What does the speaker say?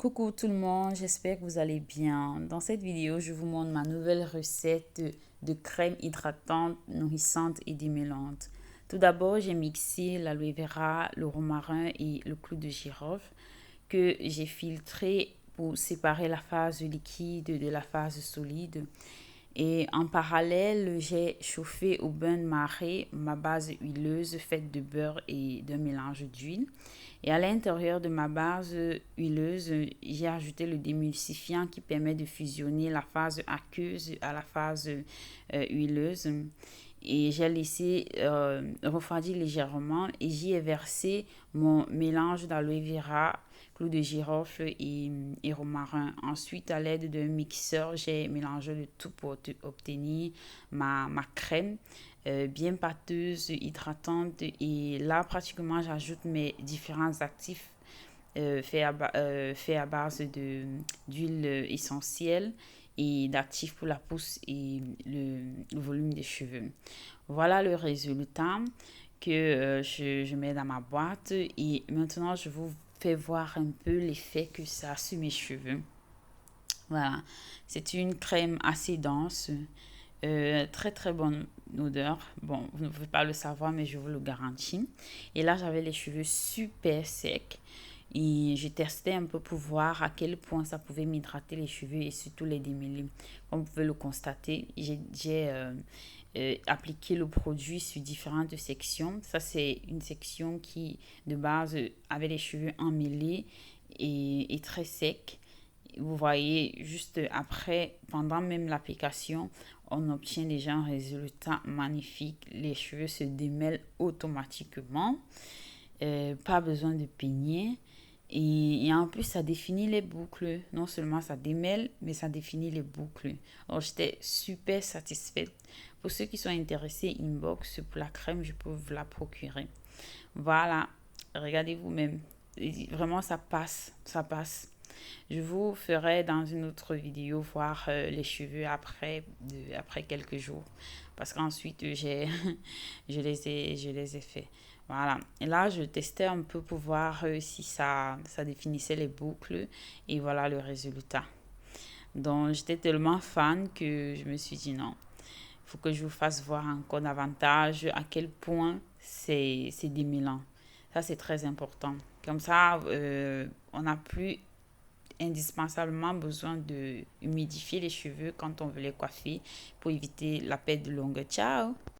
Coucou tout le monde, j'espère que vous allez bien. Dans cette vidéo, je vous montre ma nouvelle recette de crème hydratante, nourrissante et démêlante. Tout d'abord, j'ai mixé l'aloe vera, le romarin et le clou de girofle que j'ai filtré pour séparer la phase liquide de la phase solide. Et en parallèle, j'ai chauffé au bain de marée ma base huileuse faite de beurre et d'un mélange d'huile. Et à l'intérieur de ma base huileuse, j'ai ajouté le démulsifiant qui permet de fusionner la phase aqueuse à la phase huileuse. Et j'ai laissé refroidir légèrement et j'y ai versé mon mélange d'aloe vera, clou de girofle et romarin. Ensuite, à l'aide d'un mixeur, j'ai mélangé le tout pour obtenir ma crème bien pâteuse, hydratante. Et là, pratiquement, j'ajoute mes différents actifs fait à base d'huile essentielle et d'actifs pour la pousse et le volume des cheveux. Voilà le résultat que je mets dans ma boîte et maintenant je vous fais voir un peu l'effet que ça a sur mes cheveux. Voilà, c'est une crème assez dense, très très bonne odeur. Bon, vous ne pouvez pas le savoir, mais je vous le garantis. Et là, j'avais les cheveux super secs. Et j'ai testé un peu pour voir à quel point ça pouvait m'hydrater les cheveux et surtout les démêler. Comme vous pouvez le constater, j'ai appliqué le produit sur différentes sections. Ça, c'est une section qui, de base, avait les cheveux emmêlés et très secs. Vous voyez, juste après, pendant même l'application, on obtient déjà un résultat magnifique. Les cheveux se démêlent automatiquement. Pas besoin de peigner. Et en plus, ça définit les boucles. Non seulement ça démêle, mais ça définit les boucles. Alors, j'étais super satisfaite. Pour ceux qui sont intéressés, inbox pour la crème, je peux vous la procurer. Voilà, regardez vous-même. Vraiment, ça passe, ça passe. Je vous ferai dans une autre vidéo voir les cheveux après quelques jours. Parce qu'ensuite, je les ai faits. Voilà. Et là, je testais un peu pour voir si ça définissait les boucles. Et voilà le résultat. Donc, j'étais tellement fan que je me suis dit non. Il faut que je vous fasse voir encore davantage à quel point c'est démêlant. Ça, c'est très important. Comme ça, on n'a plus indispensablement besoin de humidifier les cheveux quand on veut les coiffer pour éviter la perte de longueur. Ciao!